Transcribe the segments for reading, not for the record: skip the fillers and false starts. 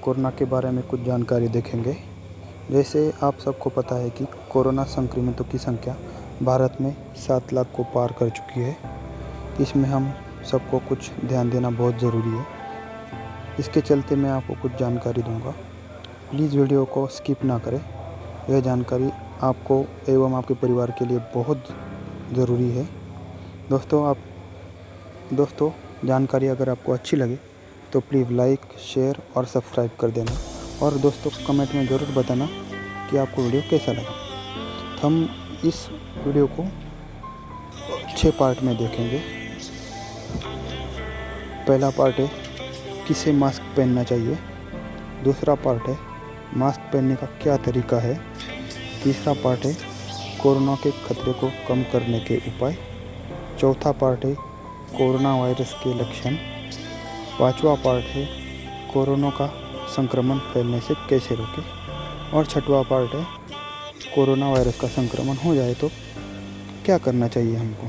Corona के बारे में कुछ जानकारी देखेंगे। जैसे आप सबको पता है कि कोरोना संक्रमितों की संख्या भारत में 7 लाख को पार कर चुकी है। इसमें हम सबको कुछ ध्यान देना बहुत ज़रूरी है। इसके चलते मैं आपको कुछ जानकारी दूंगा। प्लीज़ वीडियो को स्किप ना करें। यह जानकारी आपको एवं आपके परिवार के लिए बहुत ज़रूरी है। दोस्तों जानकारी अगर आपको अच्छी लगे तो प्लीज़ लाइक, शेयर और सब्सक्राइब कर देना। और दोस्तों कमेंट में ज़रूर बताना कि आपको वीडियो कैसा लगा। तो हम इस वीडियो को 6 पार्ट में देखेंगे। पहला पार्ट है किसे मास्क पहनना चाहिए। दूसरा पार्ट है मास्क पहनने का क्या तरीका है। तीसरा पार्ट है कोरोना के खतरे को कम करने के उपाय। चौथा पार्ट है कोरोना वायरस के लक्षण। पांचवा पार्ट है कोरोना का संक्रमण फैलने से कैसे रोकें। और छठवां पार्ट है कोरोना वायरस का संक्रमण हो जाए तो क्या करना चाहिए हमको।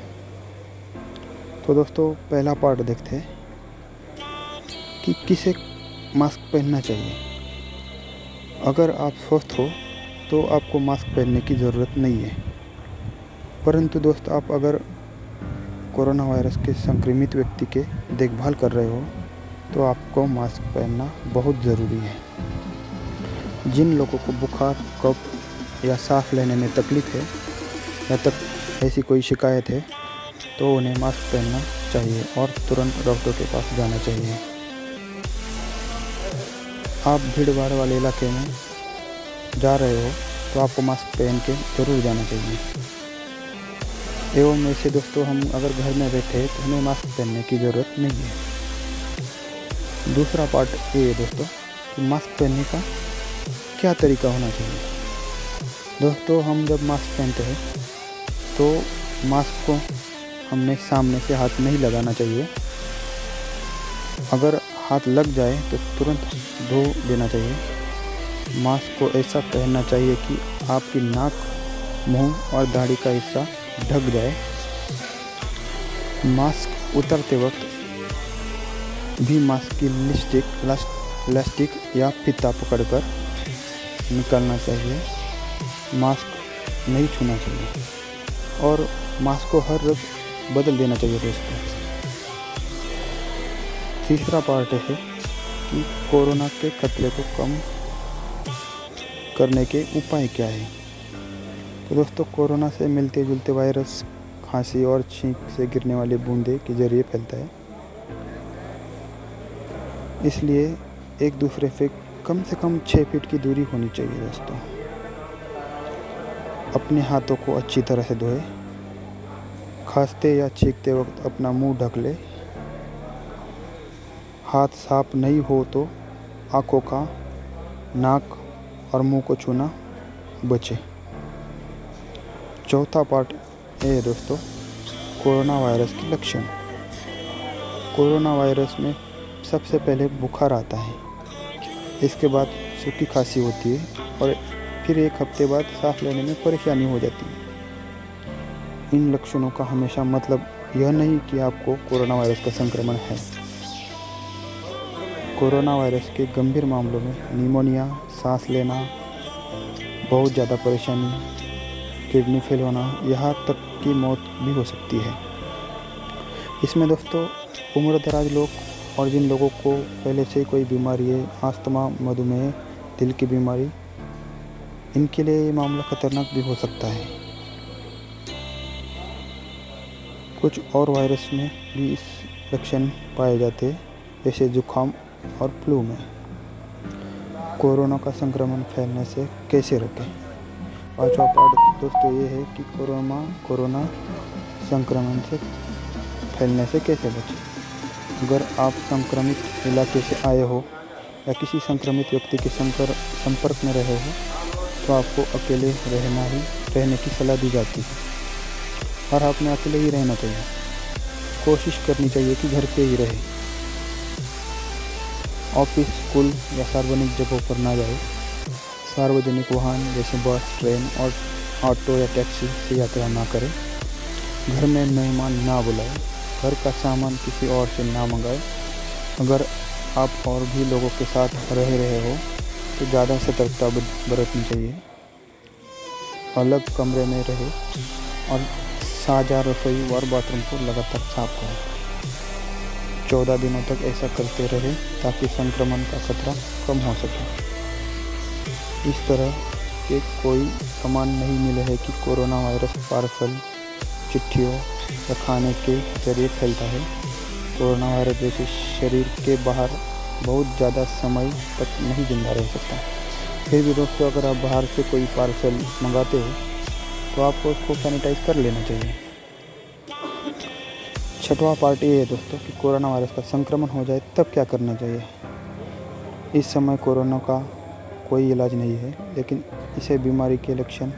तो दोस्तों पहला पार्ट देखते हैं कि किसे मास्क पहनना चाहिए। अगर आप स्वस्थ हो तो आपको मास्क पहनने की ज़रूरत नहीं है, परंतु दोस्त आप अगर कोरोना वायरस के संक्रमित व्यक्ति के देखभाल कर रहे हो तो आपको मास्क पहनना बहुत ज़रूरी है। जिन लोगों को बुखार, कफ या सांस लेने में तकलीफ़ है या तक ऐसी कोई शिकायत है तो उन्हें मास्क पहनना चाहिए और तुरंत डॉक्टर के पास जाना चाहिए। आप भीड़ भाड़ वाले इलाके में जा रहे हो तो आपको मास्क पहन के ज़रूर जाना चाहिए। एवं ऐसे दोस्तों हम अगर घर में बैठे हैं तो हमें मास्क पहनने की ज़रूरत नहीं है। दूसरा पार्ट ये है दोस्तों कि मास्क पहनने का क्या तरीका होना चाहिए। दोस्तों हम जब मास्क पहनते हैं तो मास्क को हमने सामने से हाथ नहीं लगाना चाहिए। अगर हाथ लग जाए तो तुरंत धो देना चाहिए। मास्क को ऐसा पहनना चाहिए कि आपकी नाक, मुंह और दाढ़ी का हिस्सा ढक जाए। मास्क उतरते वक्त भी मास्क की इलास्टिक या फीता पकड़कर निकालना चाहिए। मास्क नहीं छूना चाहिए और मास्क को हर रोज बदल देना चाहिए दोस्तों। तीसरा पार्ट है कि कोरोना के खतरे को कम करने के उपाय क्या है। तो दोस्तों कोरोना से मिलते जुलते वायरस खांसी और छींक से गिरने वाली बूंदे के जरिए फैलता है। इसलिए एक दूसरे से कम 6 फीट की दूरी होनी चाहिए दोस्तों। अपने हाथों को अच्छी तरह से धोएं। खांसते या छींकते वक्त अपना मुंह ढक ले। हाथ साफ नहीं हो तो आँखों का, नाक और मुंह को छूना बचे। चौथा पार्ट है दोस्तों कोरोना वायरस के लक्षण। कोरोना वायरस में सबसे पहले बुखार आता है, इसके बाद सूखी खांसी होती है और फिर एक हफ्ते बाद सांस लेने में परेशानी हो जाती है। इन लक्षणों का हमेशा मतलब यह नहीं कि आपको कोरोना वायरस का संक्रमण है। कोरोना वायरस के गंभीर मामलों में निमोनिया, सांस लेना, बहुत ज़्यादा परेशानी, किडनी फेल होना, यहाँ तक की मौत भी हो सकती है। इसमें दोस्तों उम्रदराज लोग और जिन लोगों को पहले से कोई बीमारी है, अस्थमा, मधुमेह, दिल की बीमारी, इनके लिए ये मामला खतरनाक भी हो सकता है। कुछ और वायरस में भी इस लक्षण पाए जाते हैं, जैसे जुकाम और फ्लू में। कोरोना का संक्रमण फैलने से कैसे रोकें। पांचवा पार्ट दोस्तों ये है कि कोरोना संक्रमण से फैलने से कैसे बचें। अगर आप संक्रमित इलाके से आए हो या किसी संक्रमित व्यक्ति के संपर्क में रहे हो तो आपको अकेले रहने की सलाह दी जाती है और आपने अकेले ही रहना चाहिए। कोशिश करनी चाहिए कि घर पे ही रहे। ऑफिस, स्कूल या सार्वजनिक जगहों पर ना जाए। सार्वजनिक वाहन जैसे बस, ट्रेन और ऑटो या टैक्सी से यात्रा ना करें। घर में मेहमान ना बुलाएं। घर का सामान किसी और से ना मंगाएं। अगर आप और भी लोगों के साथ रह रहे हो तो ज़्यादा सतर्कता बरतनी चाहिए। अलग कमरे में रहे और साझा रसोई और बाथरूम को लगातार साफ करें। 14 दिनों तक ऐसा करते रहे ताकि संक्रमण का खतरा कम हो सके। इस तरह के कोई प्रमाण नहीं मिले हैं कि कोरोना वायरस पार्सल, चिट्ठियों या खाने के जरिए फैलता है। कोरोना वायरस जैसे शरीर के बाहर बहुत ज़्यादा समय तक नहीं जिंदा रह सकता। फिर भी दोस्तों, अगर आप बाहर से कोई पार्सल मंगाते हो तो आपको उसको सैनिटाइज कर लेना चाहिए। छठवां पार्ट ये है दोस्तों कि कोरोना वायरस का संक्रमण हो जाए तब क्या करना चाहिए। इस समय कोरोना का कोई इलाज नहीं है, लेकिन इसे बीमारी के लक्षण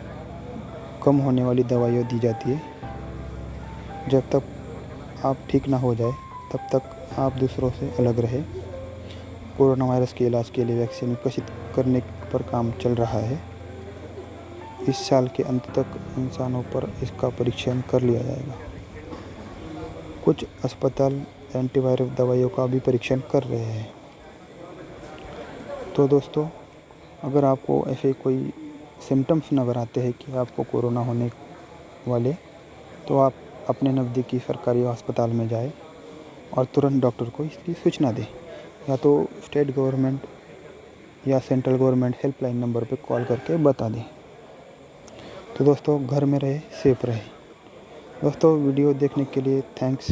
कम होने वाली दवाइयाँ दी जाती है। जब तक आप ठीक ना हो जाए तब तक आप दूसरों से अलग रहें। कोरोना वायरस के इलाज के लिए वैक्सीन विकसित करने पर काम चल रहा है। इस साल के अंत तक इंसानों पर इसका परीक्षण कर लिया जाएगा। कुछ अस्पताल एंटीवायरस दवाइयों का भी परीक्षण कर रहे हैं। तो दोस्तों, अगर आपको ऐसे कोई सिम्टम्स नज़र आते हैं कि आपको कोरोना होने वाले, तो आप अपने नज़दीकी सरकारी अस्पताल में जाएं और तुरंत डॉक्टर को इसकी सूचना दें, या तो स्टेट गवर्नमेंट या सेंट्रल गवर्नमेंट हेल्पलाइन नंबर पर कॉल करके बता दें। तो दोस्तों, घर में रहे, सेफ रहे। दोस्तों, वीडियो देखने के लिए थैंक्स।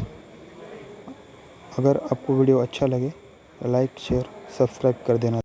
अगर आपको वीडियो अच्छा लगे तो लाइक, शेयर, सब्सक्राइब कर देना।